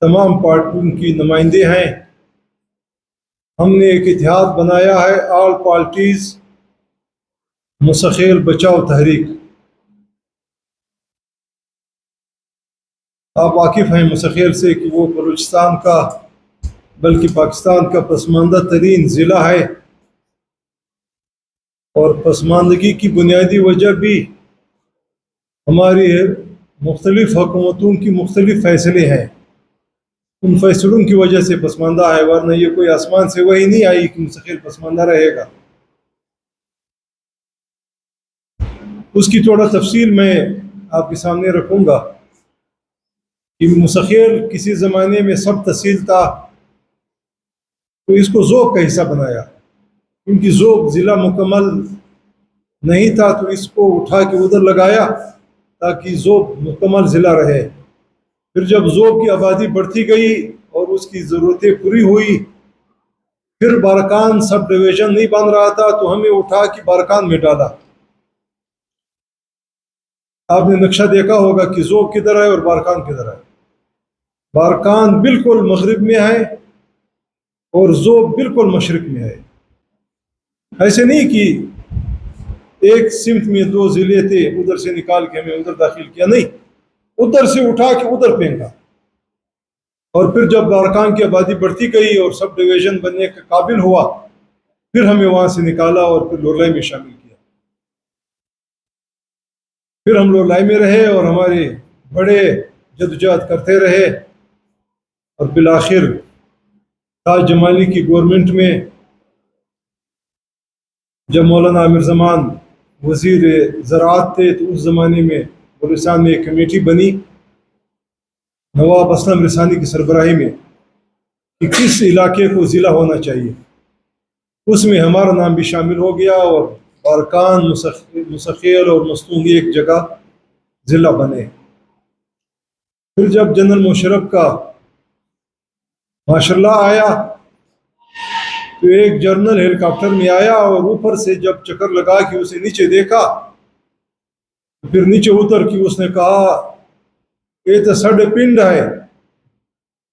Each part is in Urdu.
تمام پارٹیوں کی نمائندے ہیں. ہم نے ایک اتحاد بنایا ہے، آل پارٹیز مسخیل بچاؤ تحریک. آپ واقف ہیں مسخیل سے کہ وہ بلوچستان کا بلکہ پاکستان کا پسماندہ ترین ضلع ہے، اور پسماندگی کی بنیادی وجہ بھی ہماری مختلف حکومتوں کی مختلف فیصلے ہیں. ان فیصلوں کی وجہ سے پسماندہ ہے، ورنہ یہ کوئی آسمان سے وہی نہیں آئی کہ مسخیل پسماندہ رہے گا. اس کی تھوڑا تفصیل میں آپ کے سامنے رکھوں گا کہ مسخیل کسی زمانے میں سب تحصیل تھا، تو اس کو ذوب کا حصہ بنایا. کیونکہ ذوب ضلع مکمل نہیں تھا تو اس کو اٹھا کے ادھر لگایا تاکہ ذوب مکمل ضلع رہے. پھر جب ذوب کی آبادی بڑھتی گئی اور اس کی ضرورتیں پوری ہوئی، پھر بارکان سب ڈویژن نہیں بن رہا تھا تو ہمیں اٹھا کے بارکان میں ڈالا. آپ نے نقشہ دیکھا ہوگا کہ ذوب کدھر ہے اور بارکان کدھر ہے. بارکان بالکل مغرب میں ہے اور ذوب بالکل مشرق میں ہے. ایسے نہیں کہ ایک سمت میں دو ضلع تھے، ادھر سے نکال کے ہمیں ادھر داخل کیا، نہیں، ادھر سے اٹھا کے ادھر پھینکا. اور پھر جب بارکان کی آبادی بڑھتی گئی اور سب ڈویژن بننے کے قابل ہوا، پھر ہمیں وہاں سے نکالا اور پھر لولائی میں شامل کیا. پھر ہم لولائی میں رہے اور ہمارے بڑے جدوجہد کرتے رہے، اور بالآخر تاج جمالی کی گورنمنٹ میں جب مولانا عامر زمان وزیر زراعت تھے تو اس زمانے میں بلوچستان میں ایک کمیٹی بنی نواب اسلم رسانی کی سربراہی میں کہ کس علاقے کو ضلع ہونا چاہیے. اس میں ہمارا نام بھی شامل ہو گیا اور بارکان، مسخیل اور مستونگی ایک جگہ ضلع بنے. پھر جب جنرل مشرف کا ماشاءاللہ آیا تو ایک جنرل ہیلی کاپٹر میں آیا اور اوپر سے جب چکر لگا کے اسے نیچے دیکھا، پھر نیچے اتر کے اس نے کہا یہ تو سڈے پنڈ ہے،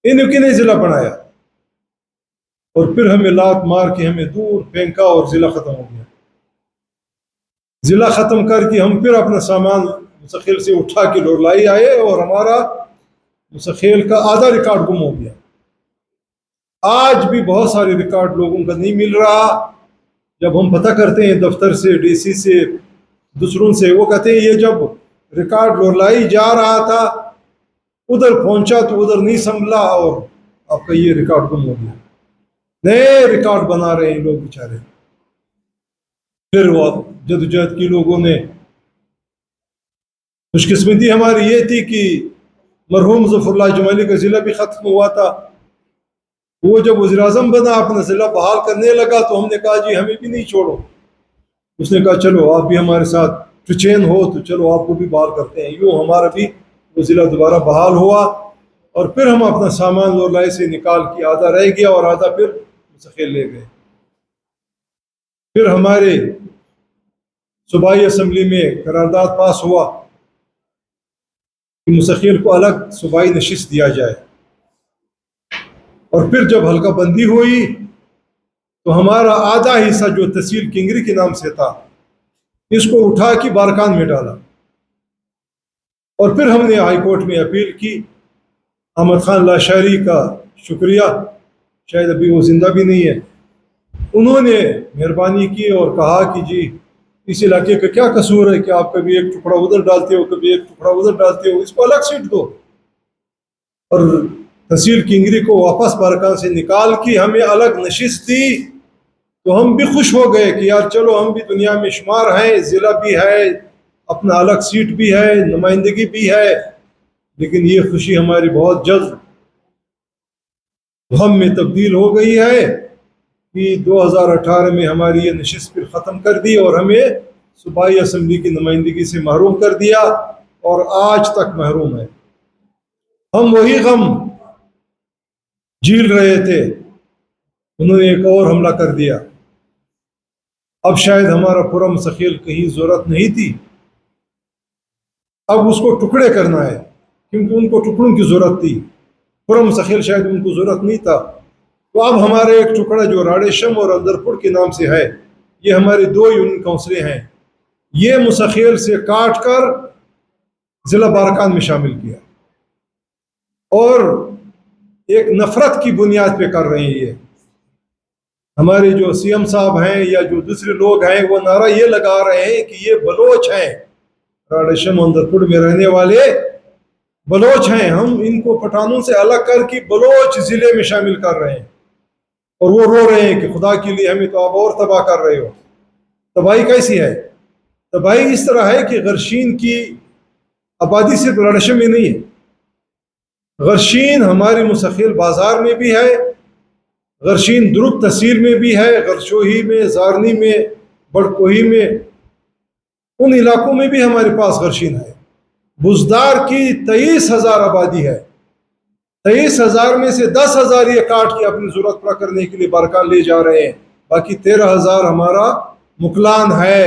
انہیں کی نہیں ضلع بنایا. اور پھر ہمیں لات مار کے ہمیں دور پھینکا اور ضلع ختم ہو گیا. ضلع ختم کر کے ہم پھر اپنا سامان مسخیل سے اٹھا کے لولائی آئے اور ہمارا مسخیل کا آدھا ریکارڈ گم ہو گیا. آج بھی بہت سارے ریکارڈ لوگوں کا نہیں مل رہا. جب ہم پتہ کرتے ہیں دفتر سے، ڈی سی سے، دوسروں سے، وہ کہتے ہیں یہ جب ریکارڈ لولائی جا رہا تھا ادھر پہنچا تو ادھر نہیں سنبھلا اور آپ کا یہ ریکارڈ گم ہو گیا. نئے ریکارڈ بنا رہے ہیں لوگ بیچارے. پھر وہ جدوجہد کی لوگوں نے، خوش قسمتی ہماری یہ تھی کہ مرحوم ظفر اللہ جمالی کا ضلع بھی ختم ہوا تھا. وہ جب وزیر اعظم بنا اپنا ضلع بحال کرنے لگا تو ہم نے کہا جی ہمیں بھی نہیں چھوڑو. اس نے کہا چلو آپ بھی ہمارے ساتھ چین ہو تو چلو آپ کو بھی بحال کرتے ہیں. یوں ہمارا بھی وہ ضلع دوبارہ بحال ہوا اور پھر ہم اپنا سامان لولائی سے نکال کے آدھا رہ گیا اور آدھا پھر مسخیل لے گئے. پھر ہمارے صوبائی اسمبلی میں قرارداد پاس ہوا کہ مسخیل کو الگ صوبائی نشست دیا جائے. اور پھر جب حلقہ بندی ہوئی تو ہمارا آدھا حصہ جو تحصیل کنگری کے نام سے تھا اس کو اٹھا کے بارکان میں ڈالا. اور پھر ہم نے ہائی کورٹ میں اپیل کی. احمد خان لاشاری کا شکریہ، شاید ابھی وہ زندہ بھی نہیں ہے، انہوں نے مہربانی کی اور کہا کہ جی اس علاقے کا کیا قصور ہے کہ آپ کبھی ایک ٹکڑا ادھر ڈالتے ہو کبھی ایک ٹکڑا ادھر ڈالتے ہو، اس کو الگ سیٹ دو. اور تحصیل کنگری کو واپس بارکان سے نکال کے ہمیں الگ نشست دی تو ہم بھی خوش ہو گئے کہ یار چلو ہم بھی دنیا میں شمار ہیں، ضلع بھی ہے، اپنا الگ سیٹ بھی ہے، نمائندگی بھی ہے. لیکن یہ خوشی ہماری بہت جلد غم میں تبدیل ہو گئی ہے کہ 2018 میں ہماری یہ نشست پھر ختم کر دی اور ہمیں صوبائی اسمبلی کی نمائندگی سے محروم کر دیا اور آج تک محروم ہے. ہم وہی غم جھیل رہے تھے، انہوں نے ایک اور حملہ کر دیا. اب شاید ہمارا پورا مسخیل کہیں ضرورت نہیں تھی، اب اس کو ٹکڑے کرنا ہے کیونکہ ان کو ٹکڑوں کی ضرورت تھی. پورا مستقل شاید ان کو ضرورت نہیں تھا. تو اب ہمارا ایک ٹکڑا جو راڑیشم اور اندرپور کے نام سے ہے، یہ ہمارے 2 یونین کونسلیں ہیں، یہ مستقل سے کاٹ کر ضلع بارکان میں شامل کیا اور ایک نفرت کی بنیاد پہ کر رہے ہیں. یہ ہمارے جو سی ایم صاحب ہیں یا جو دوسرے لوگ ہیں وہ نعرہ یہ لگا رہے ہیں کہ یہ بلوچ ہیں، راڑیشم اندرپور میں رہنے والے بلوچ ہیں، ہم ان کو پٹھانوں سے الگ کر کے بلوچ ضلع میں شامل کر رہے ہیں. اور وہ رو رہے ہیں کہ خدا کے لیے ہمیں تو آپ اور تباہ کر رہے ہو. تباہی کیسی ہے؟ تباہی اس طرح ہے کہ غرشین کی آبادی صرف راڑیشم میں نہیں ہے، غرشین ہمارے مستقل بازار میں بھی ہے، غرشین درگ تحصیل میں بھی ہے، غرشوہی میں، زارنی میں، بڑکوہی میں، ان علاقوں میں بھی ہمارے پاس غرشین ہے. بزدار کی 23,000 آبادی ہے، 23,000 میں سے 10,000 یہ کاٹ کے اپنی ضرورت پورا کرنے کے لیے بارکان لے جا رہے ہیں. باقی 13,000 ہمارا مکلان ہے،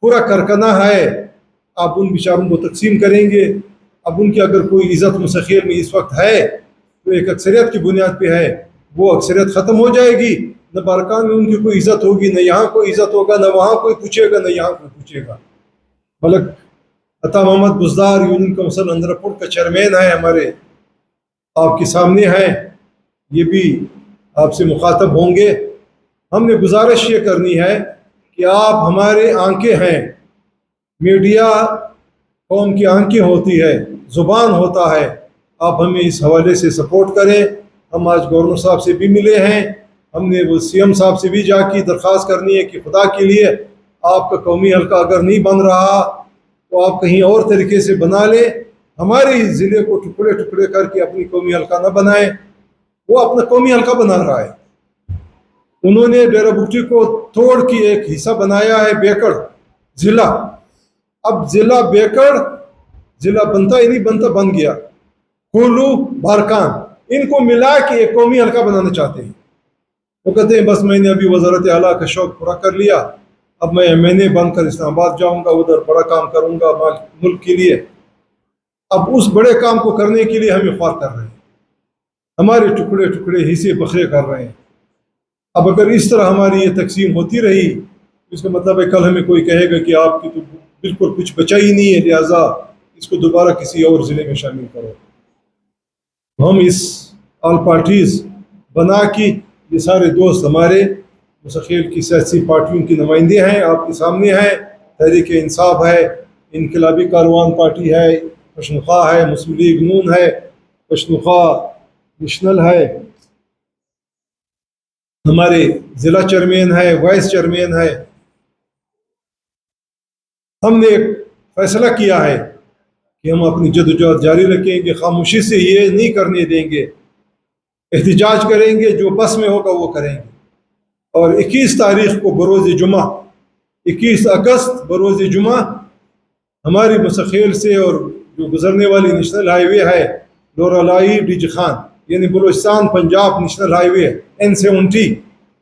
پورا کرکنا ہے. آپ ان بیچاروں کو تقسیم کریں گے. اب ان کی اگر کوئی عزت مستقل میں اس وقت ہے تو ایک اکثریت کی بنیاد پہ ہے، وہ اکثریت ختم ہو جائے گی. نہ بارکان میں ان کی کوئی عزت ہوگی، نہ یہاں کوئی عزت ہوگا، نہ وہاں کوئی پوچھے گا، نہ یہاں کوئی پوچھے گا. ملک عطا محمد بزدار یونین کونسل اندرپور کا چیئرمین ہے ہمارے، آپ کے سامنے ہیں، یہ بھی آپ سے مخاطب ہوں گے. ہم نے گزارش یہ کرنی ہے کہ آپ ہمارے آنکھیں ہیں، میڈیا قوم کی آنکھیں ہوتی ہے، زبان ہوتا ہے. آپ ہمیں اس حوالے سے سپورٹ کریں. ہم آج گورنر صاحب سے بھی ملے ہیں، ہم نے وہ سی ایم صاحب سے بھی جا کے درخواست کرنی ہے کہ خدا کے لیے آپ کا قومی حلقہ اگر نہیں بن رہا تو آپ کہیں اور طریقے سے بنا لیں. ہمارے ضلع کو ٹکڑے ٹکڑے کر کے اپنی قومی حلقہ نہ بنائیں. وہ اپنا قومی حلقہ بنا رہا ہے. انہوں نے ڈیرہ بگٹی کو توڑ کے ایک حصہ بنایا ہے بیکڑ ضلع. اب ضلع بیکڑ ضلع بنتا ہی نہیں بنتا، بن گیا. کولو، بارکان، ان کو ملا کے ایک قومی حلقہ بنانا چاہتے ہیں. وہ کہتے ہیں بس میں نے ابھی وزارت اعلیٰ کا شوق پورا کر لیا، اب میں مہینے بن کر اسلام آباد جاؤں گا، ادھر بڑا کام کروں گا ملک کے لیے. اب اس بڑے کام کو کرنے کے لیے ہمیں خوار کر رہے ہیں، ہمارے ٹکڑے ٹکڑے حصے بکھرے کر رہے ہیں. اب اگر اس طرح ہماری یہ تقسیم ہوتی رہی، اس کا مطلب ہے کل ہمیں کوئی کہے گا کہ آپ کی تو بالکل کچھ بچا ہی نہیں ہے، لہٰذا اس کو دوبارہ کسی اور ضلع میں شامل کرو. ہم اس آل پارٹیز بنا کے، یہ سارے دوست ہمارے مستقل کی سیاسی پارٹیوں کی نمائندے ہیں، آپ کے سامنے ہیں. تحریک انصاف ہے، انقلابی کاروان پارٹی ہے، پشتونخوا ہے، مسلم لیگ نون ہے، پشتونخوا نیشنل ہے، ہمارے ضلع چیئرمین ہے، وائس چیئرمین ہے. ہم نے ایک فیصلہ کیا ہے کہ ہم اپنی جدوجہد جاری رکھیں گے، خاموشی سے یہ نہیں کرنے دیں گے، احتجاج کریں گے، جو بس میں ہوگا وہ کریں گے. اور 21 تاریخ کو بروز جمعہ، 21 اگست بروز جمعہ، ہماری مستقل سے اور جو گزرنے والی نیشنل ہائی وے ہے لورالائی ڈیجی خان، یعنی بلوچستان پنجاب نیشنل ہائی وے N70،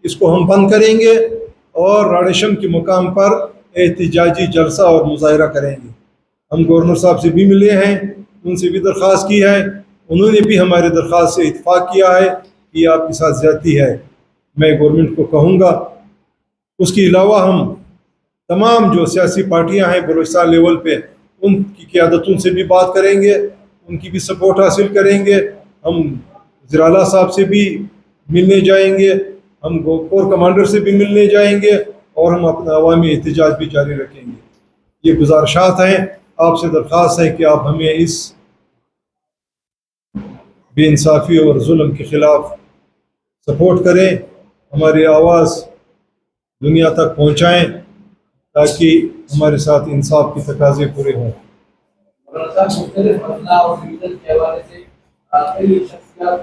اس کو ہم بند کریں گے اور راڑیشم کے مقام پر احتجاجی جلسہ اور مظاہرہ کریں گے. ہم گورنر صاحب سے بھی ملے ہیں، ان سے بھی درخواست کی ہے، انہوں نے بھی ہماری درخواست سے اتفاق کیا ہے کہ یہ آپ کے ساتھ زیادتی ہے. میں گورنمنٹ کو کہوں گا. اس کے علاوہ ہم تمام جو سیاسی پارٹیاں ہیں بلوچستان لیول پہ، ان کی قیادتوں سے بھی بات کریں گے، ان کی بھی سپورٹ حاصل کریں گے. ہم وزیر صاحب سے بھی ملنے جائیں گے، ہم کور کمانڈر سے بھی ملنے جائیں گے، اور ہم اپنا عوامی احتجاج بھی جاری رکھیں گے. یہ گزارشات ہیں. آپ سے درخواست ہے کہ آپ ہمیں اس بے انصافی اور ظلم کے خلاف سپورٹ کریں، ہماری آواز دنیا تک پہنچائیں تاکہ ہمارے ساتھ انصاف کی تقاضے پورے ہوں. مختلف مسئلہ اور ڈویژن کے حوالے سے کئی شخصیات